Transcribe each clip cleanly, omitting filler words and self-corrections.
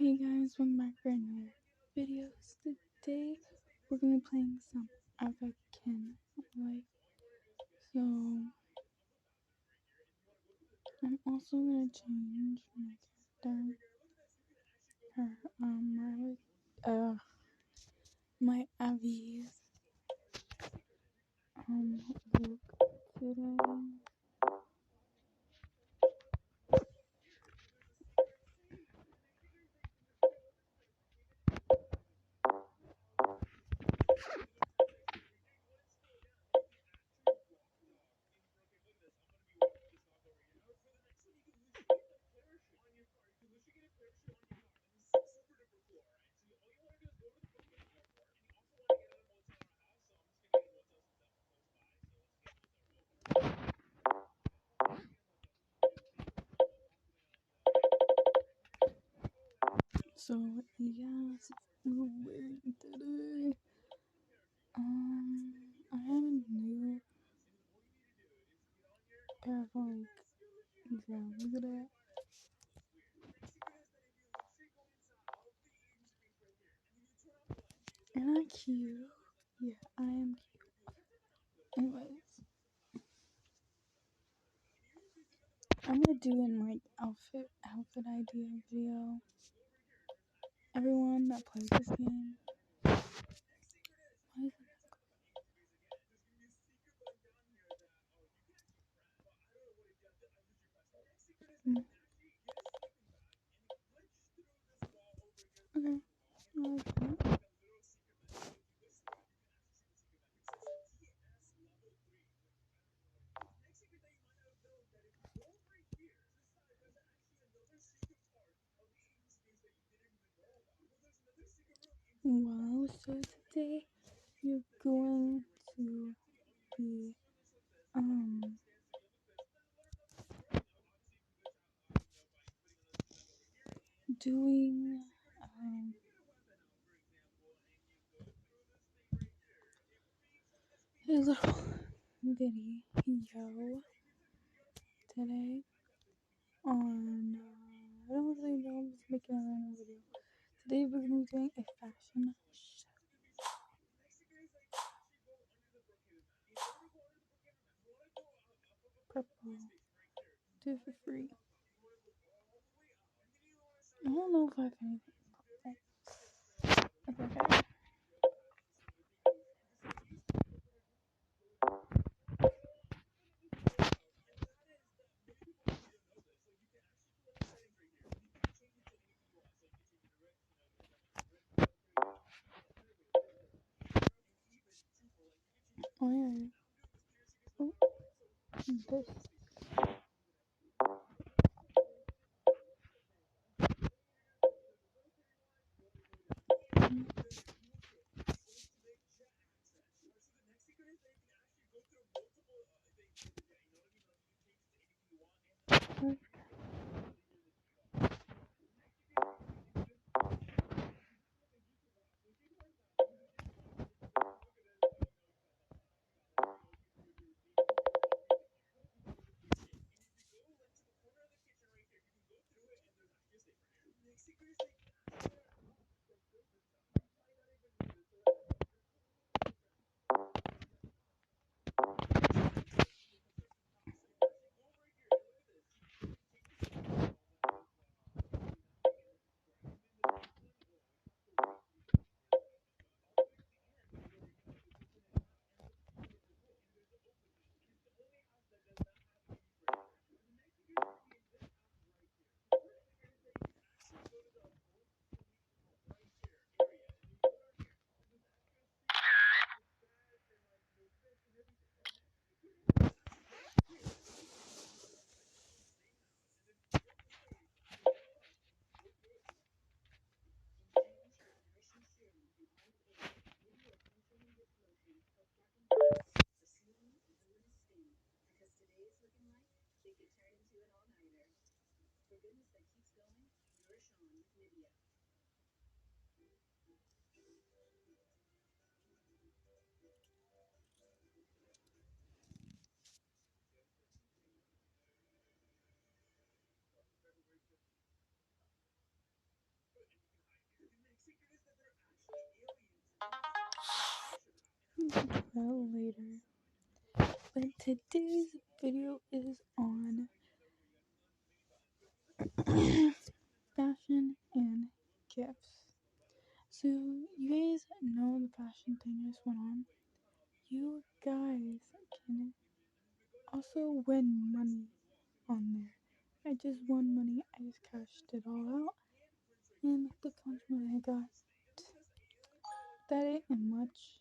Hey guys, welcome back for another video. Today we're gonna be playing some avakinlife. So I'm also gonna change my character. My Avi's look today. So yes, we're wearing today. I have a new pair of yeah, look at that. Am I cute? Yeah, I am cute. Anyways, I'm gonna do an outfit idea video. Everyone that plays this game, why is it? Mm, okay, I like that. Wow, so today you're going to be doing a little video today on I don't really know, I'm just making a random video. Today we're gonna be doing a fashion show. Purple. Do it for free. I don't know if I have anything. Okay. Oh yeah. Oh, this. Okay. talk about later. But today's video is on fashion and gifts. So you guys know the fashion thing I just went on. You guys can also win money on there. I just won money. I just cashed it all out. And look how much money I got. That ain't much.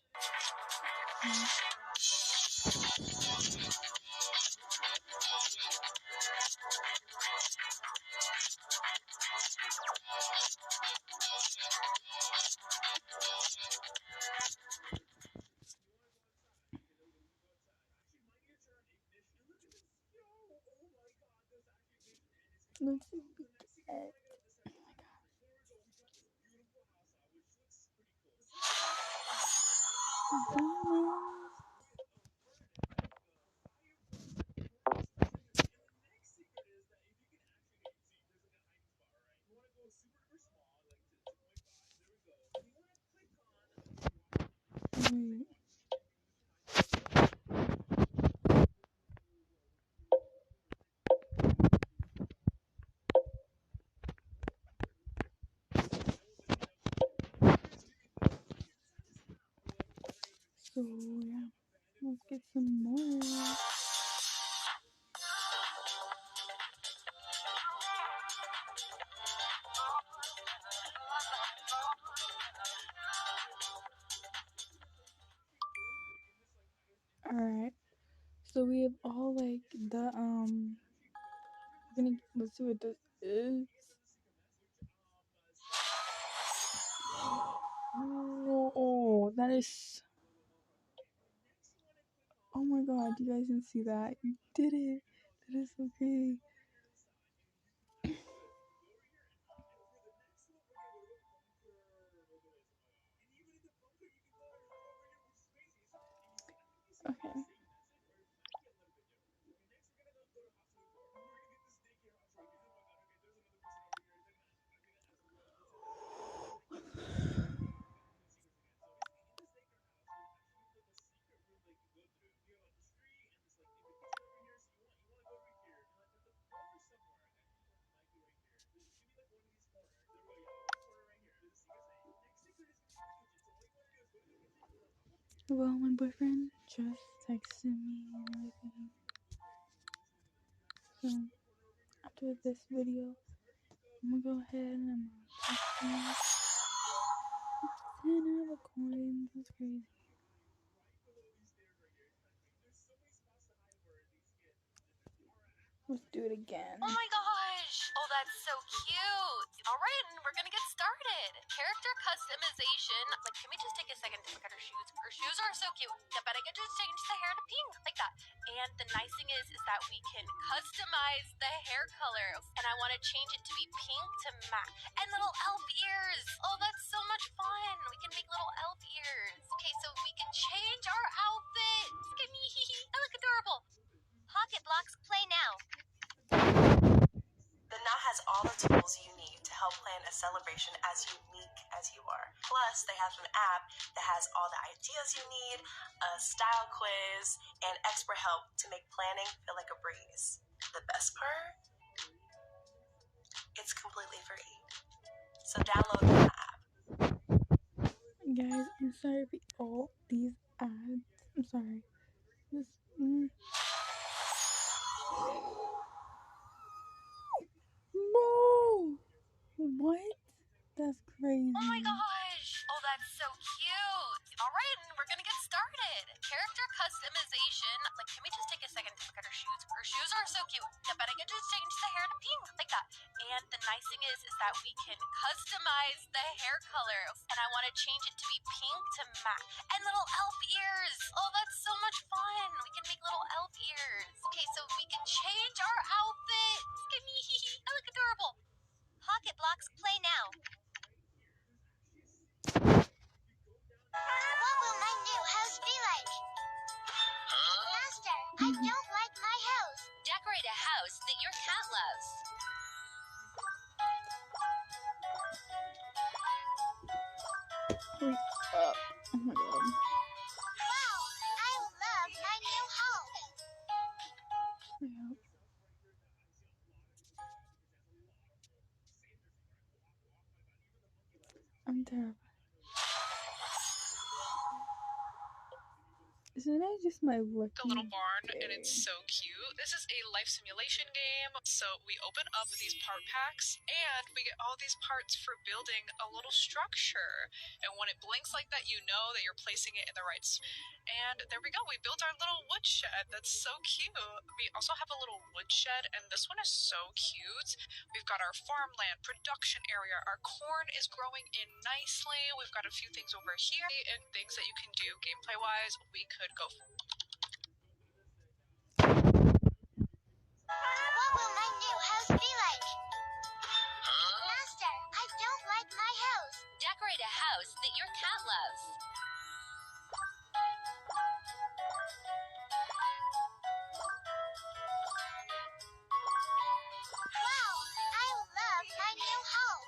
Let's see what we get. Wait. So yeah, let's get some more. Alright. So we have all like the let's see what this is. Oh, that is. Oh my god, you guys didn't see that. You did it. That is so crazy. Okay. Well, my boyfriend just texted me and everything. So after this video, I'm gonna go ahead and I'm gonna text him. 10 out of coins. That's crazy. Let's do it again. Oh my gosh! Oh, that's so cute! Alright, we're gonna get started. Character customization. Like, can we just take a second to look at her shoes? Her shoes are so cute. Yeah, but I get to change the hair to pink, like that. And the nice thing is that we can customize the hair color. And I want to change it to be pink to match. And little elf ears! Oh, that's so much fun! We can make little elf ears. Okay, so we can change our outfit! Look at me! I look adorable! Pocket blocks, play now. The Knot has all the tools you need to help plan a celebration as unique as you are. Plus, they have an app that has all the ideas you need, a style quiz, and expert help to make planning feel like a breeze. The best part? It's completely free. So download the app. Guys, I'm sorry for all these ads. I'm sorry. This. No! What? That's crazy. Oh my gosh! Oh, that's so cute! Alright, we're gonna get started. Character customization. Like, can we just take a second to look at her shoes? Her shoes are so cute. Yeah, but I get to change the hair to pink, like that. And the nice thing is that we can customize the hair color. And I want to change it to be pink to match. And little elf ears! Oh, that's so much fun! We can make little elf ears. Okay, so we can change our outfit! Look at me! I look adorable! Pocket blocks, play now. What will my new house be like? Master, I don't like my house. Decorate a house that your cat loves. Wait up. Oh my god. I'm terrified. Isn't that just my lucky A little barn, day? and it's so cute. This is a life simulation game. So we open up these part packs, and we get all these parts for building a little structure. And when it blinks like that, you know that you're placing it in the right spot. And there we go. We built our little woodshed. That's so cute. We also have a little woodshed, and this one is so cute. We've got our farmland production area. Our corn is growing in nicely. We've got a few things over here and things that you can do gameplay wise. We could go. What will my new house be like? Master, I don't like my house. Decorate a house that your cat loves. Wow, I love my new home.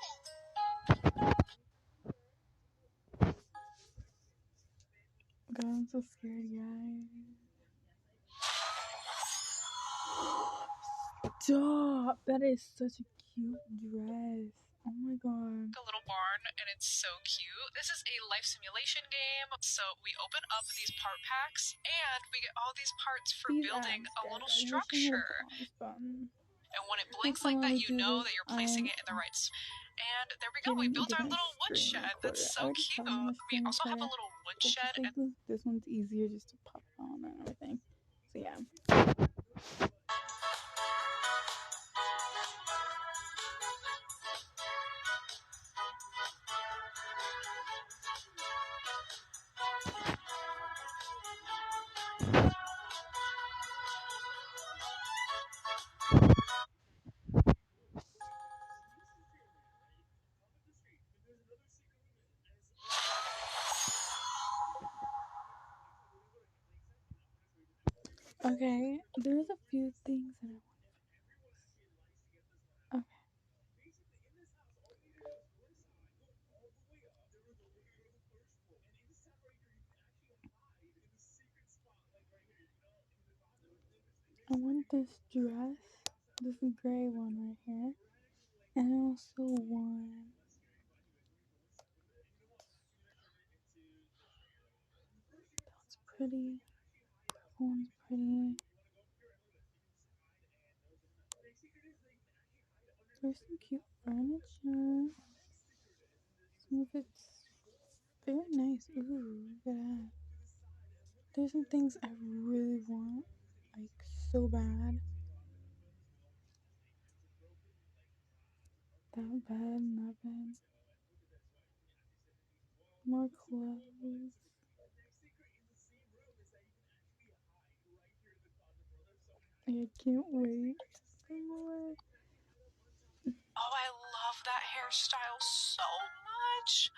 God, I'm so scared, guys. Stop! That is such a cute dress. Oh my god. A little barn, and it's so cute. This is a life simulation game. So we open up these part packs, and we get all these parts for These building ads, a guys, little I wish I had structure. a pause button. And when it Next blinks time like I that, do you know this, that you're I placing am it in the right spot. And there we go. We getting a built our different little screen woodshed. recorder. That's I so already cute. have another We screen also have a recorder, little but just woodshed. like this one's easier just to pop it on and everything. So yeah. Okay, there's a few things that I want. Okay. I want this dress, this gray one right here, and I also want that's pretty. That one's pretty. There's some cute furniture. Some of it's very nice. Ooh, look at that. There's some things I really want, like so bad. That bed. More clothes. I can't wait for more. Oh, I love that hairstyle so much.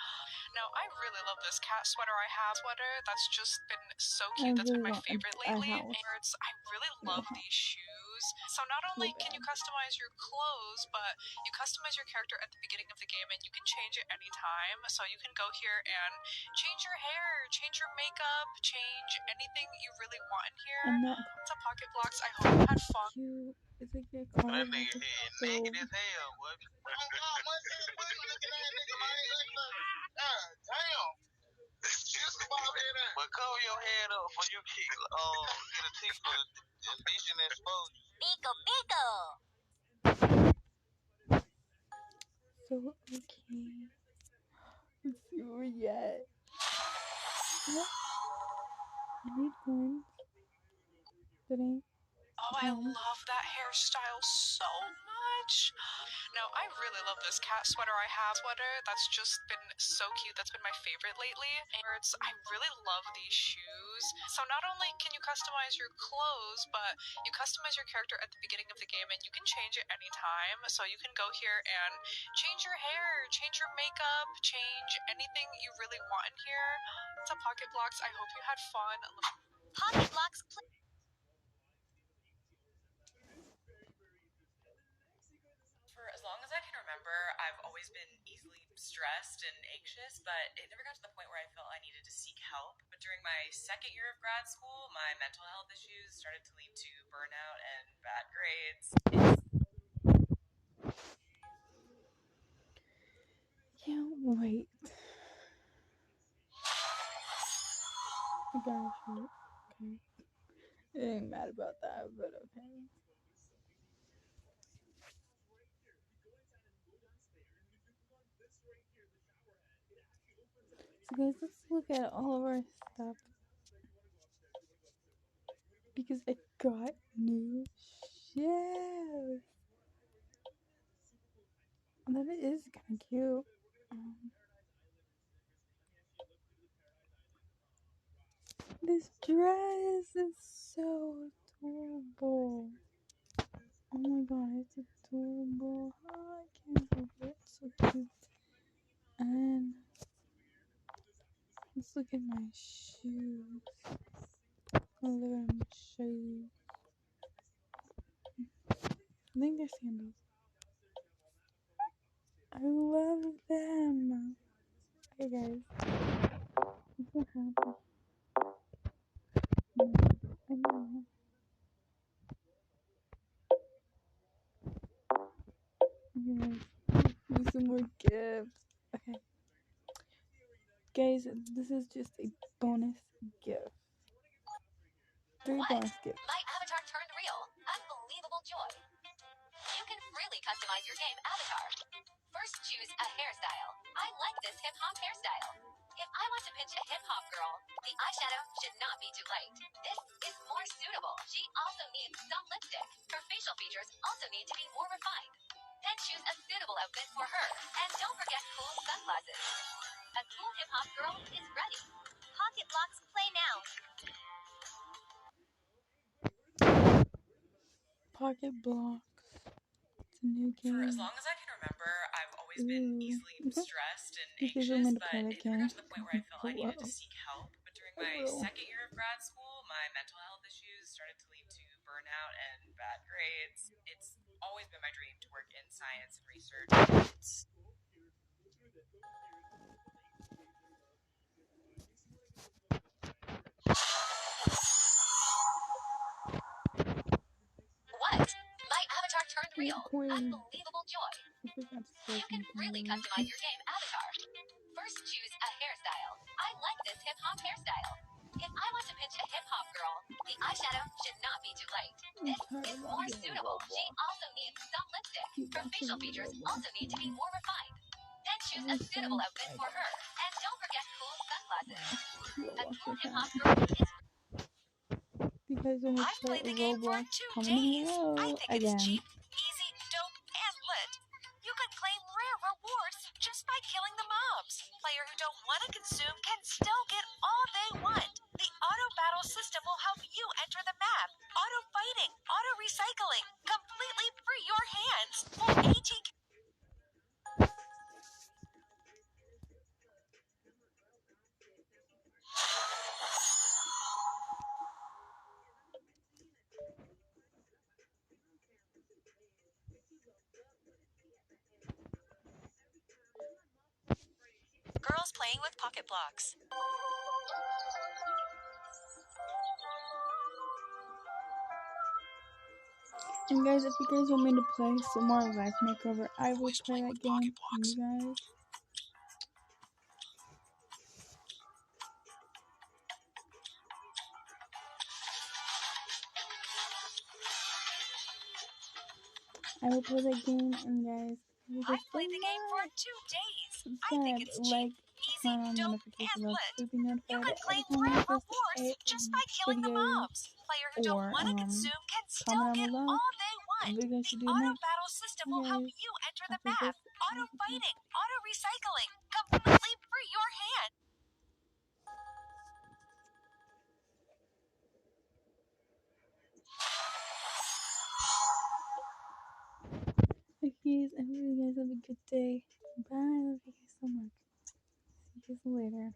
Now, I really love this cat sweater I have. That's just been so I cute. That's been really my want favorite a lately. house. And I really New love house. these shoes. So not So only can bad. you customize your clothes, but you customize your character at the beginning of the game, and you can change it anytime. So you can go here and change your hair, change your makeup, change anything you really want in here. And that It's a pocket blocks. I hope you had fun. cute. It's like a car. That nigga head naked as hell, boy. Oh God, my shit funny looking at nigga, man. God damn. Just about head out. But cover your head up before you get a tickle. Indecent exposure. Pico, pico. So okay. Let's see what we get. What? I need coins. That ain't Oh, I coins. love that hairstyle so much. Now, I really love this cat sweater I have. That's just been so cute. That's been my favorite lately. And I really love these shoes. So not only can you customize your clothes, but you customize your character at the beginning of the game, and you can change it anytime. So you can go here and change your hair, change your makeup, change anything you really want in here. It's a Pocket Blocks. I hope you had fun. Pocket blocks. For as long as I can remember, I've always been easily stressed and anxious, but it never got to the point where I felt I needed to seek help. But during my second year of grad school, my mental health issues started to lead to burnout and bad grades. Yeah, wait. got a shirt. Okay. I ain't mad about that, but okay. So guys, let's look at all of our stuff. Because I got new shoes. And that is kind of cute. This dress is so adorable. Oh my god, it's adorable. Oh, I can't help it. It's so cute. And let's look at my shoes. Oh, look at my shoes. I think they're sandals. I love them. Okay, guys. I'm so happy. I know. Okay, guys. Do some more gifts. Okay. Guys, this is just a bonus gift. 3 What? bonus gifts. My avatar turned real. Unbelievable joy. You can freely customize your game avatar. First, choose a hairstyle. I like this hip-hop hairstyle. If I want to pinch a hip-hop girl, the eyeshadow should not be too light. This is more suitable. She also needs some lipstick. Her facial features also need to be more refined. Then choose a suitable outfit for her. And don't forget cool sunglasses. A cool hip-hop girl is ready. Pocket blocks play now. Pocket blocks. It's a new For game. as long as I can remember, I've always been Ooh. easily stressed and You guys want anxious, me to but play that it never game? got to the point where I felt I needed to Hello. seek help. But during I my will. second year of grad school, my mental health issues started to lead to burnout and bad grades. It's always been my dream to work in science and research. What? My avatar turned real. Queen. Unbelievable joy. I forgot to say You can something. really customize your game avatar. First, choose a hairstyle. I like this hip-hop hairstyle. If I want to pinch a hip-hop girl, the eyeshadow should not be too light. This is more suitable. She also needs some lipstick. Her facial features also need to be more refined. Then choose a suitable outfit for her. And don't forget cool sunglasses. A cool hip-hop girl is... You guys want me to I've play played the game for Roblox? 2 Comment days. I below think it's again. cheap, easy, dope, and lit. You can claim rare rewards just by killing the mobs. Players who don't want to consume can still get all they want. The auto battle system will help you enter the map. Auto fighting, auto recycling, completely free your hands. Full ATK. Girls playing with pocket blocks. And guys, if you guys want me to play some more Life Makeover, I will play that game for you guys. I will play that game, and guys, you guys I've played the game for 2 days. I think subscribe, it's cheap, like, easy, turn on dope, notification and bells lit. to be You notified can claim every time rare I post rewards a just by killing the video, mobs. Players who don't or want to consume can still comment down get below all they want. what you guys The should do auto next. battle system Hey will help guys, you enter the after map. this, Auto fighting, auto recycling, completely free your hand. hey guys, I hope you guys have a good day. Bye, I love you guys so much. See you guys later.